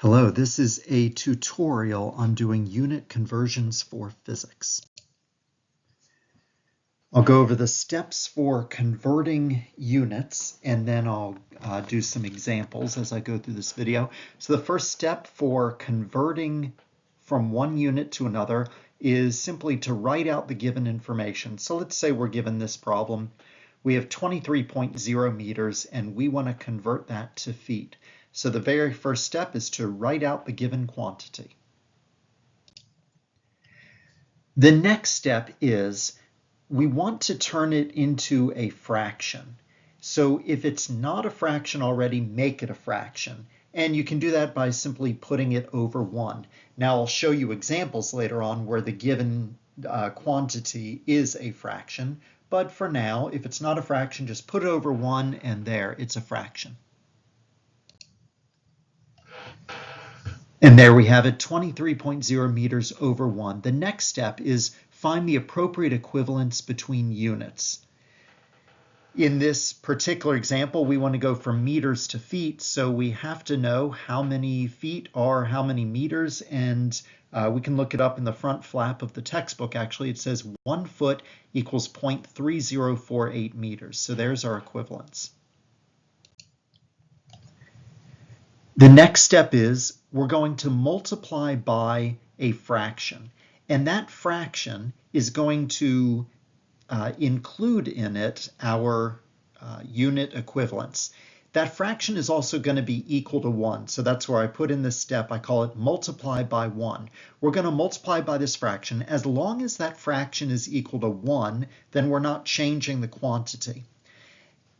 Hello, this is a tutorial on doing unit conversions for physics. I'll go over the steps for converting units and then I'll do some examples as I go through this video. So the first step for converting from one unit to another is simply to write out the given information. So let's say we're given this problem. We have 23.0 meters and we want to convert that to feet. So the very first step is to write out the given quantity. The next step is we want to turn it into a fraction. So if it's not a fraction already, make it a fraction. And you can do that by simply putting it over 1. Now I'll show you examples later on where the given quantity is a fraction. But for now, if it's not a fraction, just put it over 1 and there, it's a fraction. And there we have it, 23.0 meters over 1. The next step is find the appropriate equivalence between units. In this particular example, we want to go from meters to feet, so we have to know how many feet are how many meters, and we can look it up in the front flap of the textbook. Actually, it says 1 foot equals 0.3048 meters. So there's our equivalence. The next step is we're going to multiply by a fraction, and that fraction is going to include in it our unit equivalence. That fraction is also going to be equal to 1, so that's where I put in this step. I call it multiply by 1. We're going to multiply by this fraction. As long as that fraction is equal to 1, then we're not changing the quantity.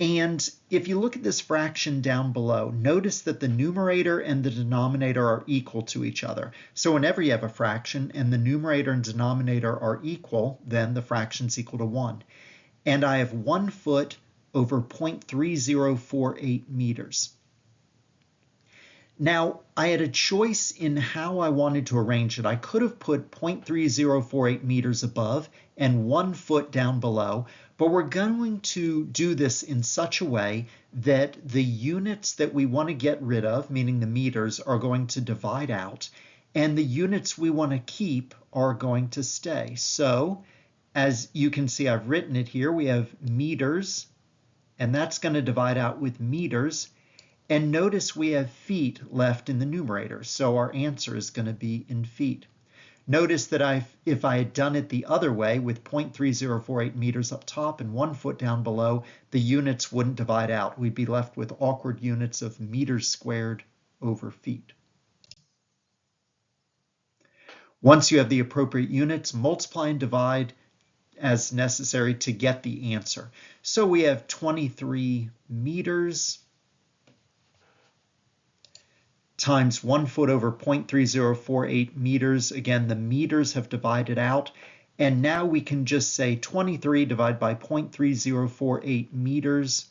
And if you look at this fraction down below, notice that the numerator and the denominator are equal to each other. So whenever you have a fraction and the numerator and denominator are equal, then the fraction's equal to 1. And I have 1 foot over 0.3048 meters. Now, I had a choice in how I wanted to arrange it. I could have put 0.3048 meters above and 1 foot down below, but we're going to do this in such a way that the units that we want to get rid of, meaning the meters, are going to divide out, and the units we want to keep are going to stay. So, as you can see, I've written it here. We have meters, and that's going to divide out with meters. And notice we have feet left in the numerator, so our answer is going to be in feet. Notice that if I had done it the other way with 0.3048 meters up top and 1 foot down below, the units wouldn't divide out. We'd be left with awkward units of meters squared over feet. Once you have the appropriate units, multiply and divide as necessary to get the answer. So we have 23 meters times 1 foot over 0.3048 meters. Again, the meters have divided out. And now we can just say 23 divided by 0.3048 meters.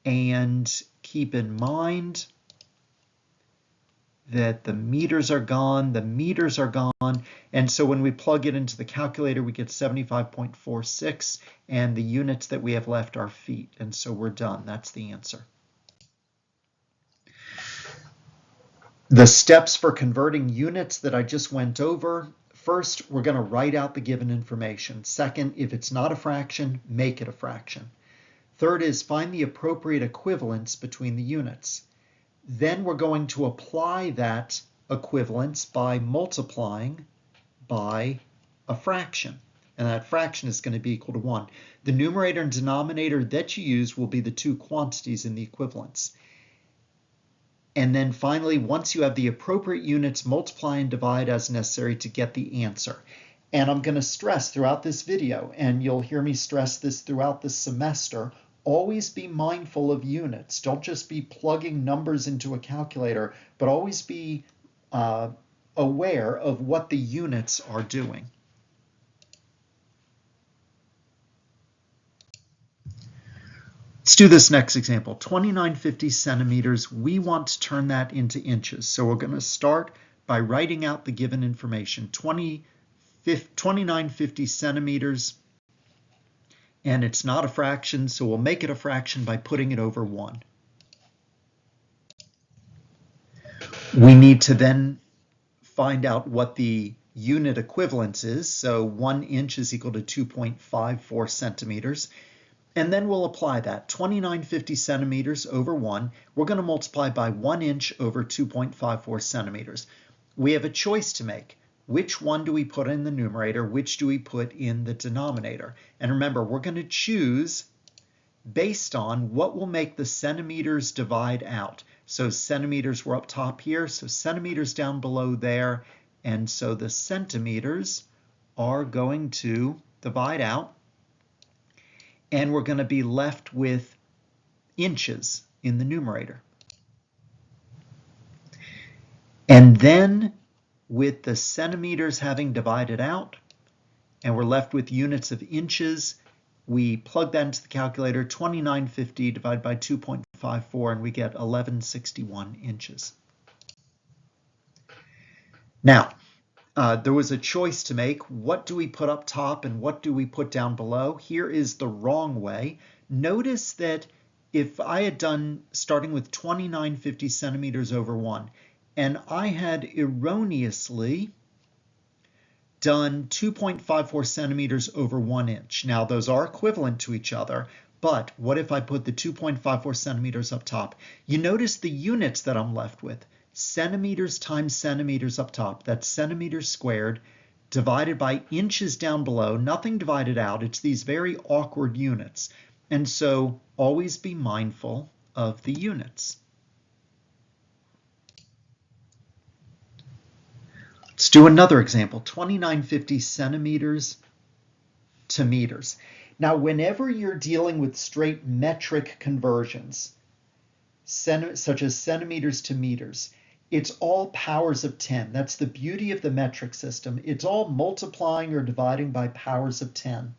And keep in mind that the meters are gone, the meters are gone. And so when we plug it into the calculator, we get 75.46. And the units that we have left are feet. And so we're done. That's the answer. The steps for converting units that I just went over. First, we're going to write out the given information. Second, if it's not a fraction, make it a fraction. Third is find the appropriate equivalence between the units. Then we're going to apply that equivalence by multiplying by a fraction. And that fraction is going to be equal to 1. The numerator and denominator that you use will be the two quantities in the equivalence. And then finally, once you have the appropriate units, multiply and divide as necessary to get the answer. And I'm going to stress throughout this video, and you'll hear me stress this throughout the semester, always be mindful of units. Don't just be plugging numbers into a calculator, but always be aware of what the units are doing. Let's do this next example, 2950 centimeters. We want to turn that into inches. So we're going to start by writing out the given information, 2950 centimeters, and it's not a fraction, so we'll make it a fraction by putting it over 1. We need to then find out what the unit equivalence is. So 1 inch is equal to 2.54 centimeters. And then we'll apply that. 2950 centimeters over 1. We're going to multiply by 1 inch over 2.54 centimeters. We have a choice to make. Which one do we put in the numerator? Which do we put in the denominator? And remember, we're going to choose based on what will make the centimeters divide out. So centimeters were up top here, so centimeters down below there, and so the centimeters are going to divide out, and we're going to be left with inches in the numerator. And then with the centimeters having divided out, and we're left with units of inches, we plug that into the calculator, 2950 divided by 2.54, and we get 1161 inches. Now, there was a choice to make. What do we put up top and what do we put down below? Here is the wrong way. Notice that if I had done starting with 2950 centimeters over 1, and I had erroneously done 2.54 centimeters over 1 inch. Now those are equivalent to each other, but what if I put the 2.54 centimeters up top? You notice the units that I'm left with. Centimeters times centimeters up top, that's centimeters squared, divided by inches down below, nothing divided out. It's these very awkward units. And so always be mindful of the units. Let's do another example, 2950 centimeters to meters. Now, whenever you're dealing with straight metric conversions, such as centimeters to meters, it's all powers of 10. That's the beauty of the metric system. It's all multiplying or dividing by powers of 10,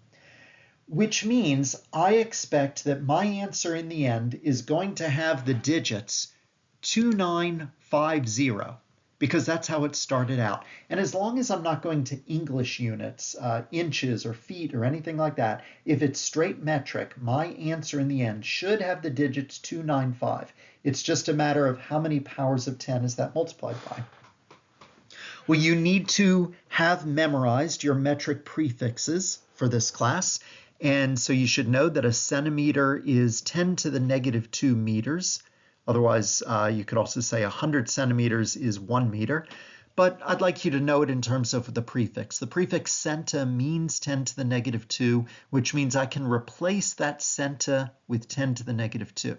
which means I expect that my answer in the end is going to have the digits 2950, because that's how it started out. And as long as I'm not going to English units, inches or feet or anything like that, if it's straight metric, my answer in the end should have the digits 295. It's just a matter of how many powers of 10 is that multiplied by. Well, you need to have memorized your metric prefixes for this class. And so you should know that a centimeter is 10 to the negative 2 meters. Otherwise, you could also say 100 centimeters is 1 meter. But I'd like you to know it in terms of the prefix. The prefix centa means 10 to the negative 2, which means I can replace that centa with 10 to the negative 2.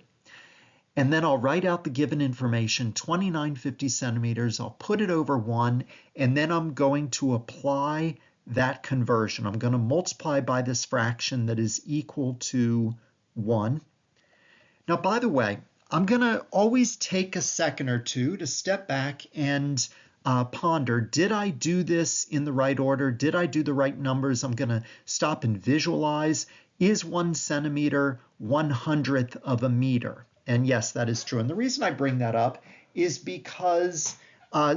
And then I'll write out the given information, 2950 centimeters. I'll put it over 1, and then I'm going to apply that conversion. I'm going to multiply by this fraction that is equal to 1. Now, by the way, I'm going to always take a second or two to step back and ponder, did I do this in the right order? Did I do the right numbers? I'm going to stop and visualize. Is 1 centimeter 1/100th of a meter? And yes, that is true. And the reason I bring that up is because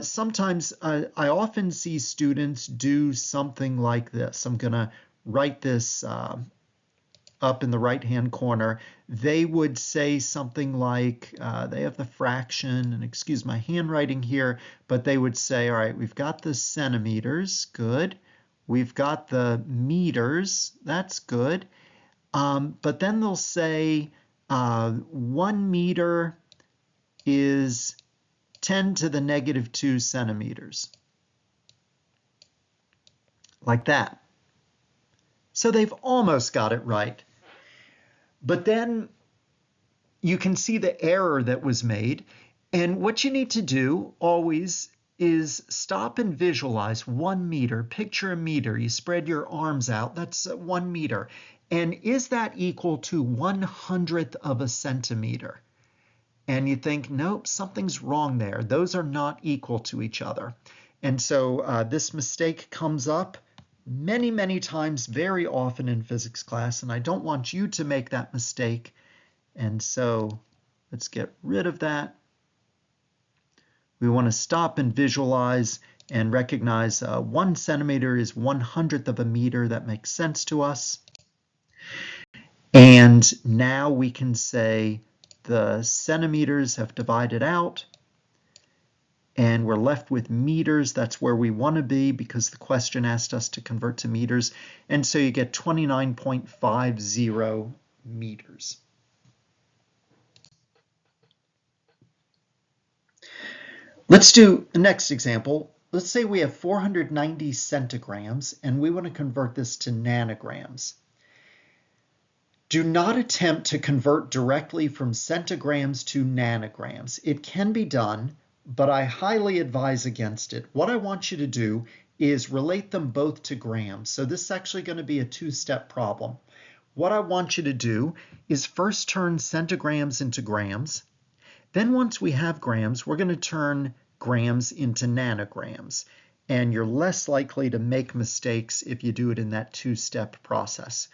sometimes I often see students do something like this. I'm going to write this up in the right-hand corner. They would say something like, they have the fraction, and excuse my handwriting here, but they would say, all right, we've got the centimeters, good. We've got the meters, that's good. But then they'll say 1 meter is 10 to the negative 2 centimeters. Like that. So they've almost got it right. But then you can see the error that was made. And what you need to do always is stop and visualize 1 meter. Picture a meter. You spread your arms out. That's 1 meter. And is that equal to 1/100th of a centimeter? And you think, nope, something's wrong there. Those are not equal to each other. And so this mistake comes up many, many times, very often in physics class, and I don't want you to make that mistake. And so let's get rid of that. We want to stop and visualize and recognize 1 centimeter is 1/100th of a meter. That makes sense to us. And now we can say the centimeters have divided out, and we're left with meters. That's where we want to be because the question asked us to convert to meters. And so you get 29.50 meters. Let's do the next example. Let's say we have 490 centigrams and we want to convert this to nanograms. Do not attempt to convert directly from centigrams to nanograms. It can be done, but I highly advise against it. What I want you to do is relate them both to grams. So this is actually going to be a two-step problem. What I want you to do is first turn centigrams into grams. Then once we have grams, we're going to turn grams into nanograms. And you're less likely to make mistakes if you do it in that two-step process.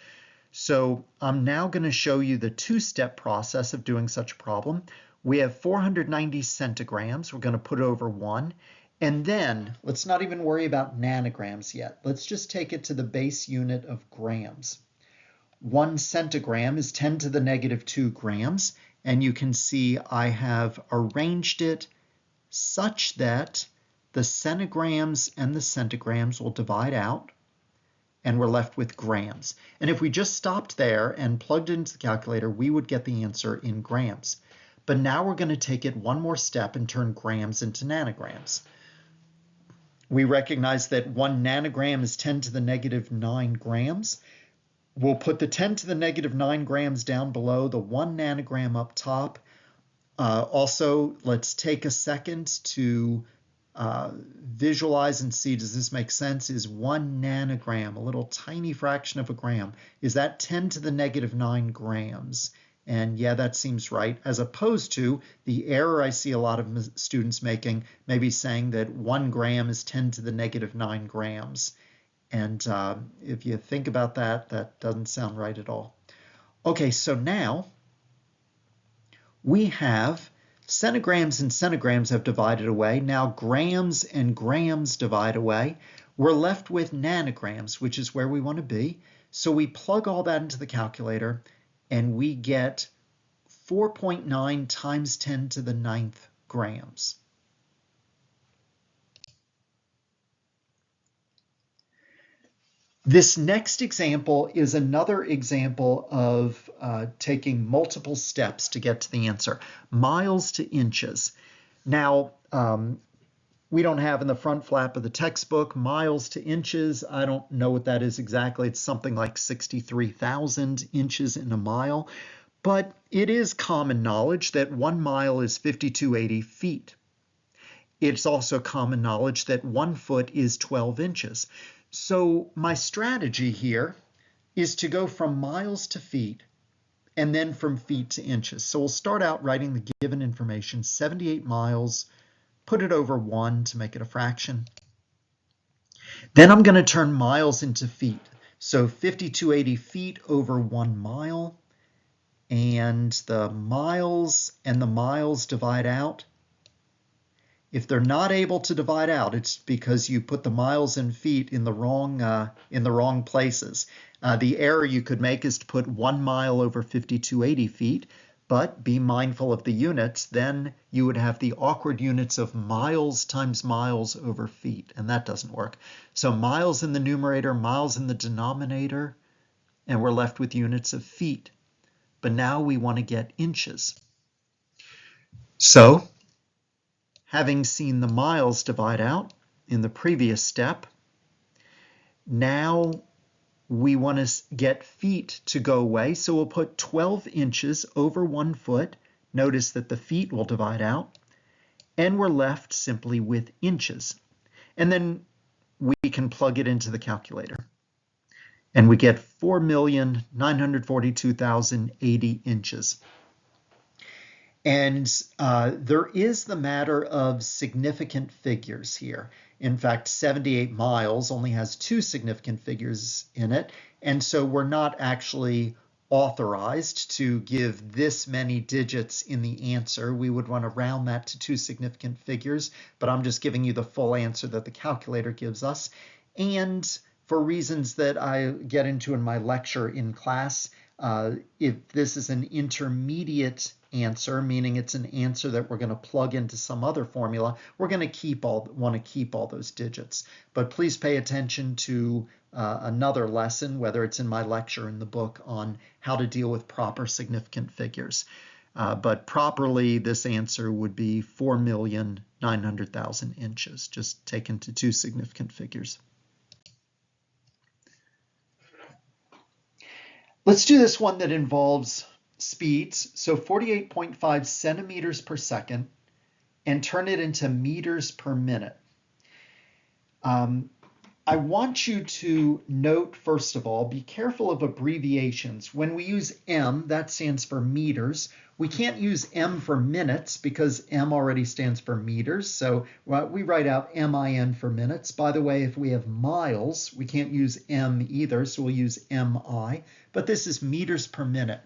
So I'm now going to show you the two-step process of doing such a problem. We have 490 centigrams. We're going to put it over 1. And then, let's not even worry about nanograms yet. Let's just take it to the base unit of grams. 1 centigram is 10 to the negative 2 grams. And you can see I have arranged it such that the centigrams and the centigrams will divide out, and we're left with grams. And if we just stopped there and plugged it into the calculator, we would get the answer in grams. But now we're going to take it one more step and turn grams into nanograms. We recognize that 1 nanogram is 10 to the negative 9 grams. We'll put the 10 to the negative 9 grams down below, the 1 nanogram up top. Also, let's take a second to visualize and see, does this make sense? Is 1 nanogram, a little tiny fraction of a gram, is that 10 to the negative 9 grams? And yeah, that seems right, as opposed to the error I see a lot of students making, maybe saying that 1 gram is 10 to the negative 9 grams. And if you think about that, that doesn't sound right at all. Okay, so now we have centigrams and centigrams have divided away. Now grams and grams divide away. We're left with nanograms, which is where we want to be. So we plug all that into the calculator and we get 4.9 times 10 to the 9th grams. This next example is another example of taking multiple steps to get to the answer. Miles to inches. Now, we don't have in the front flap of the textbook miles to inches. I don't know what that is exactly. It's something like 63,000 inches in a mile. But it is common knowledge that 1 mile is 5,280 feet. It's also common knowledge that 1 foot is 12 inches. So my strategy here is to go from miles to feet and then from feet to inches. So we'll start out writing the given information, 78 miles, put it over 1 to make it a fraction. Then I'm going to turn miles into feet. So 5,280 feet over 1 mile, and the miles divide out. If they're not able to divide out, it's because you put the miles and feet in the wrong places. The error you could make is to put 1 mile over 5,280 feet, but be mindful of the units. Then you would have the awkward units of miles times miles over feet, and that doesn't work. So miles in the numerator, miles in the denominator, and we're left with units of feet. But now we want to get inches. So, having seen the miles divide out in the previous step, now we want to get feet to go away. So we'll put 12 inches over 1 foot. Notice that the feet will divide out. And we're left simply with inches. And then we can plug it into the calculator. And we get 4,942,080 inches. And there is the matter of significant figures here. In fact, 78 miles only has 2 significant figures in it, and so we're not actually authorized to give this many digits in the answer. We would want to round that to 2 significant figures, but I'm just giving you the full answer that the calculator gives us. And for reasons that I get into in my lecture in class, if this is an intermediate answer, meaning it's an answer that we're going to plug into some other formula, we're going to want to keep all those digits. But please pay attention to another lesson, whether it's in my lecture or in the book, on how to deal with proper significant figures. But properly, this answer would be 4,900,000 inches, just taken to two significant figures. Let's do this one that involves speeds. So 48.5 centimeters per second, and turn it into meters per minute. I want you to note, first of all, be careful of abbreviations. When we use M, that stands for meters. We can't use M for minutes because M already stands for meters. So we write out MIN for minutes. By the way, if we have miles, we can't use M either, so we'll use MI. But this is meters per minute.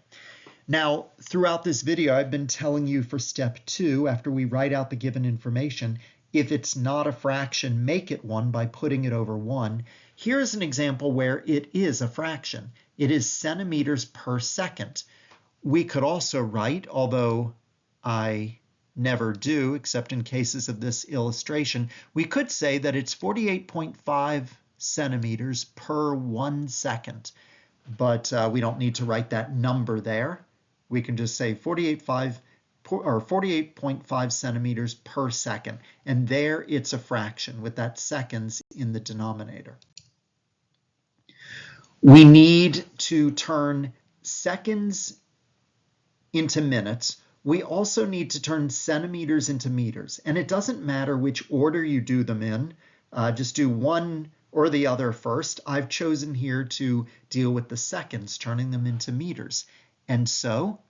Now, throughout this video, I've been telling you for step 2, after we write out the given information, if it's not a fraction, make it one by putting it over 1. Here's an example where it is a fraction. It is centimeters per second. We could also write, although I never do, except in cases of this illustration, we could say that it's 48.5 centimeters per 1 second. But we don't need to write that number there. We can just say 48.5 centimeters per second. And there it's a fraction with that seconds in the denominator. We need to turn seconds into minutes. We also need to turn centimeters into meters. And it doesn't matter which order you do them in. Just do one or the other first. I've chosen here to deal with the seconds, turning them into meters. And so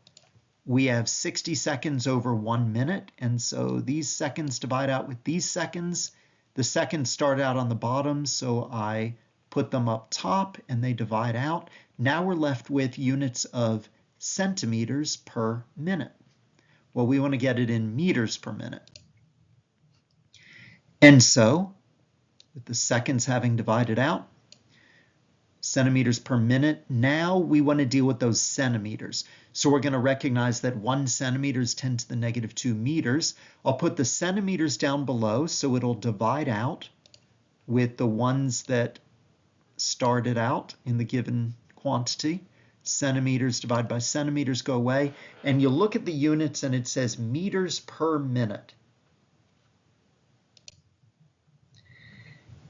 we have 60 seconds over 1 minute. And so these seconds divide out with these seconds. The seconds start out on the bottom, so I put them up top and they divide out. Now we're left with units of centimeters per minute. Well, we want to get it in meters per minute. And so, with the seconds having divided out, centimeters per minute, now we want to deal with those centimeters. So we're going to recognize that 1 centimeter is 10 to the negative 2 meters. I'll put the centimeters down below so it'll divide out with the ones that started out in the given quantity. Centimeters divided by centimeters go away. And you look at the units and it says meters per minute.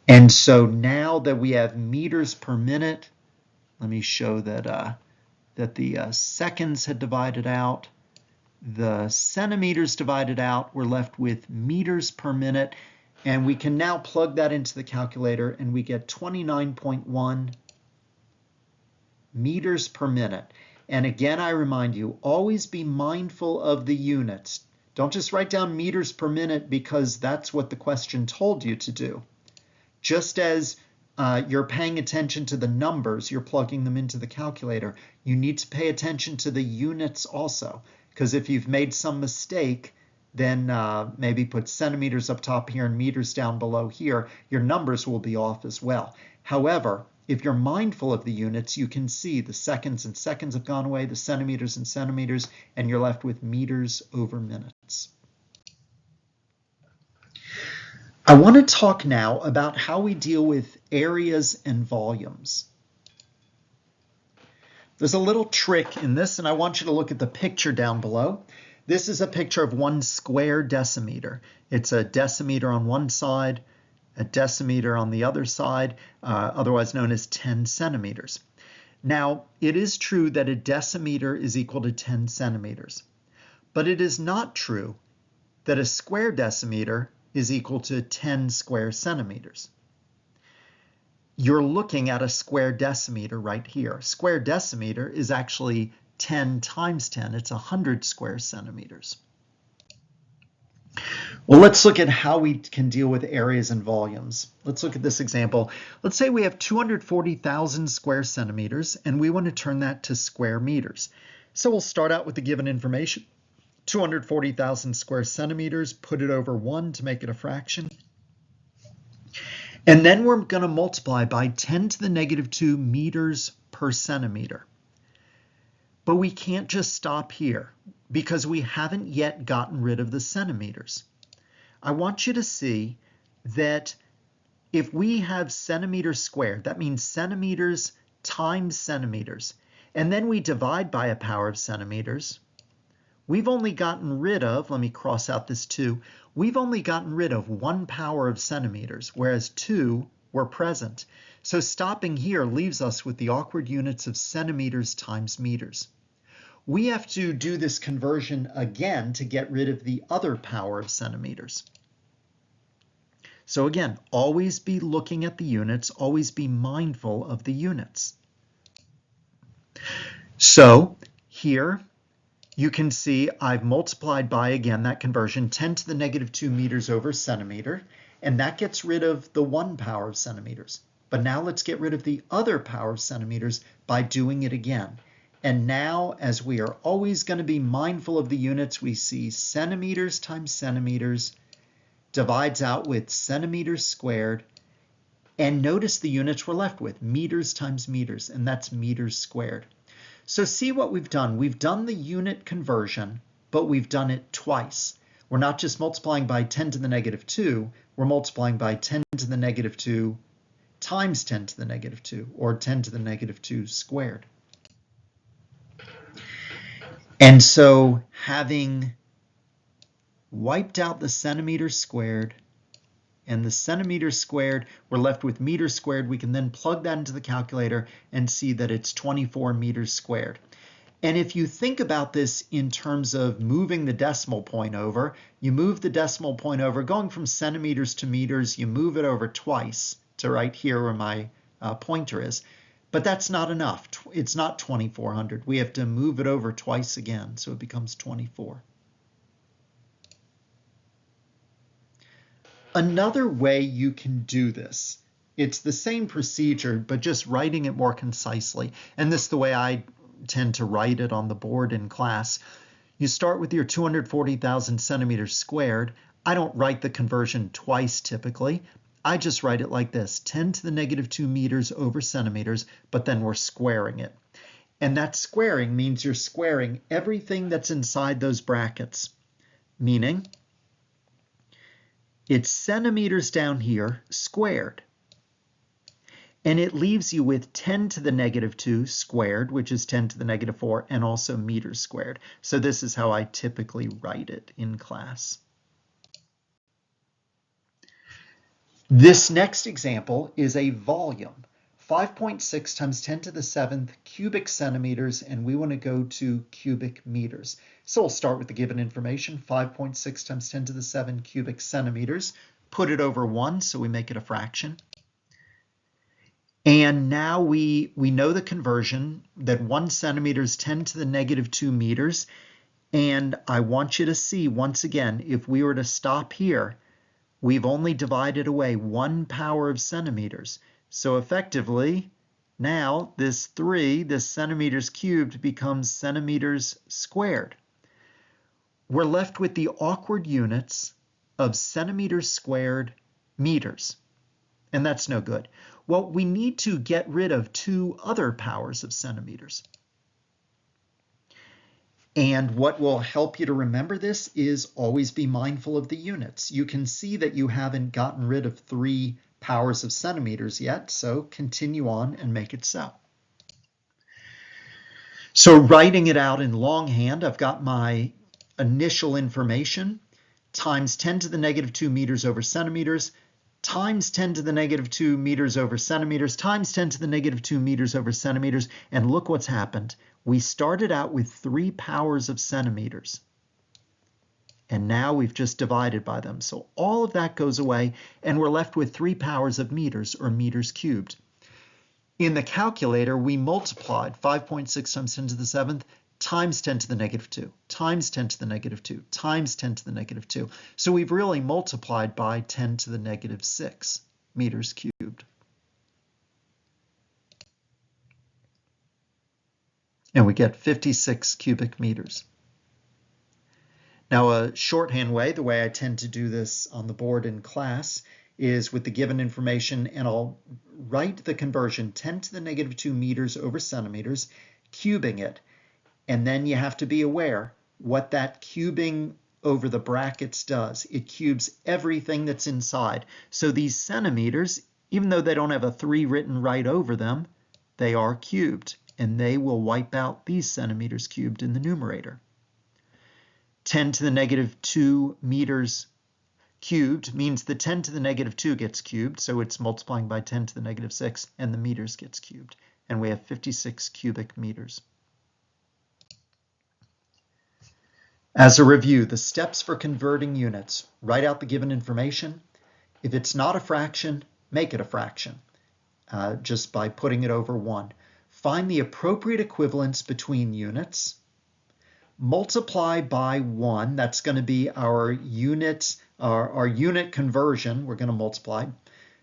And so now that we have meters per minute, let me show that, the seconds had divided out, the centimeters divided out, we're left with meters per minute, and we can now plug that into the calculator and we get 29.1 meters per minute. And again, I remind you, always be mindful of the units. Don't just write down meters per minute because that's what the question told you to do. Just as you're paying attention to the numbers, you're plugging them into the calculator, you need to pay attention to the units also. Because if you've made some mistake, then maybe put centimeters up top here and meters down below here, your numbers will be off as well. However, if you're mindful of the units, you can see the seconds and seconds have gone away, the centimeters and centimeters, and you're left with meters over minutes. I want to talk now about how we deal with areas and volumes. There's a little trick in this, and I want you to look at the picture down below. This is a picture of 1 square decimeter. It's a decimeter on one side, a decimeter on the other side, otherwise known as 10 centimeters. Now, it is true that a decimeter is equal to 10 centimeters, but it is not true that a square decimeter is equal to 10 square centimeters. You're looking at a square decimeter right here. Square decimeter is actually 10 times 10. It's 100 square centimeters. Well, let's look at how we can deal with areas and volumes. Let's look at this example. Let's say we have 240,000 square centimeters and we want to turn that to square meters. So we'll start out with the given information. 240,000 square centimeters, put it over 1 to make it a fraction. And then we're going to multiply by 10 to the negative 2 meters per centimeter. But we can't just stop here because we haven't yet gotten rid of the centimeters. I want you to see that if we have centimeters squared, that means centimeters times centimeters, and then we divide by a power of centimeters, we've only gotten rid of, let me cross out this 2, we've only gotten rid of 1 power of centimeters, whereas 2 were present. So stopping here leaves us with the awkward units of centimeters times meters. We have to do this conversion again to get rid of the other power of centimeters. So again, always be looking at the units, always be mindful of the units. So here you can see I've multiplied by, again, that conversion, 10 to the negative 2 meters over centimeter, and that gets rid of the 1 power of centimeters. But now let's get rid of the other power of centimeters by doing it again. And now, as we are always going to be mindful of the units, we see centimeters times centimeters divides out with centimeters squared. And notice the units we're left with, meters times meters, and that's meters squared. So see what we've done. We've done the unit conversion, but we've done it twice. We're not just multiplying by 10 to the negative 2, we're multiplying by 10 to the negative 2 times 10 to the negative 2, or 10 to the negative 2 squared. And so having wiped out the centimeters squared and the centimeters squared, we're left with meters squared. We can then plug that into the calculator and see that it's 24 meters squared. And if you think about this in terms of moving the decimal point over, you move the decimal point over, going from centimeters to meters, you move it over twice to right here where my pointer is. But that's not enough. It's not 2400. We have to move it over twice again, so it becomes 24. Another way you can do this, it's the same procedure, but just writing it more concisely. And this is the way I tend to write it on the board in class. You start with your 240,000 centimeters squared. I don't write the conversion twice typically. I just write it like this, 10 to the negative 2 meters over centimeters, but then we're squaring it. And that squaring means you're squaring everything that's inside those brackets, meaning it's centimeters down here squared. And it leaves you with 10 to the negative 2 squared, which is 10 to the negative 4, and also meters squared. So this is how I typically write it in class. This next example is a volume, 5.6 times 10 to the 7th cubic centimeters, and we want to go to cubic meters. So we'll start with the given information, 5.6 times 10 to the 7 cubic centimeters, put it over 1 so we make it a fraction. And now we know the conversion that 1 centimeter is 10 to the negative 2 meters. And I want you to see once again, if we were to stop here, we've only divided away 1 power of centimeters. So effectively, now this 3, this centimeters cubed, becomes centimeters squared. We're left with the awkward units of centimeters squared meters. And that's no good. Well, we need to get rid of 2 other powers of centimeters. And what will help you to remember this is always be mindful of the units. You can see that you haven't gotten rid of 3 powers of centimeters yet, so continue on and make it so. So writing it out in longhand, I've got my initial information times 10 to the negative 2 meters over centimeters times 10 to the negative 2 meters over centimeters times 10 to the negative 2 meters over centimeters. And look what's happened. We started out with 3 powers of centimeters. And now we've just divided by them. So all of that goes away, and we're left with 3 powers of meters, or meters cubed. In the calculator, we multiplied 5.6 times 10 to the 7th times 10 to the negative 2, times 10 to the negative 2, times 10 to the negative 2. So we've really multiplied by 10 to the negative 6 meters cubed. And we get 56 cubic meters. Now, a shorthand way, the way I tend to do this on the board in class, is with the given information, and I'll write the conversion 10 to the negative 2 meters over centimeters, cubing it. And then you have to be aware what that cubing over the brackets does. It cubes everything that's inside. So these centimeters, even though they don't have a 3 written right over them, they are cubed, and they will wipe out these centimeters cubed in the numerator. 10 to the negative 2 meters cubed means the 10 to the negative 2 gets cubed, so it's multiplying by 10 to the negative 6, and the meters gets cubed. And we have 56 cubic meters. As a review, the steps for converting units: write out the given information. If it's not a fraction, make it a fraction, just by putting it over 1. Find the appropriate equivalence between units. Multiply by 1, that's going to be our unit conversion, we're going to multiply.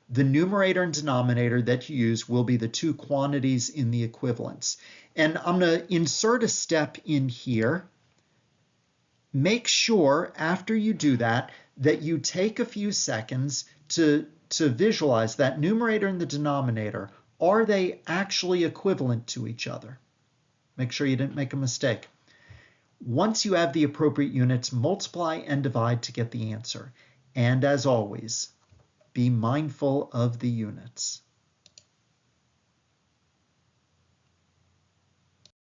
The numerator and denominator that you use will be the two quantities in the equivalence. And I'm going to insert a step in here. Make sure after you do that you take a few seconds to visualize that numerator and the denominator. Are they actually equivalent to each other? Make sure you didn't make a mistake. Once you have the appropriate units, multiply and divide to get the answer. And as always, be mindful of the units.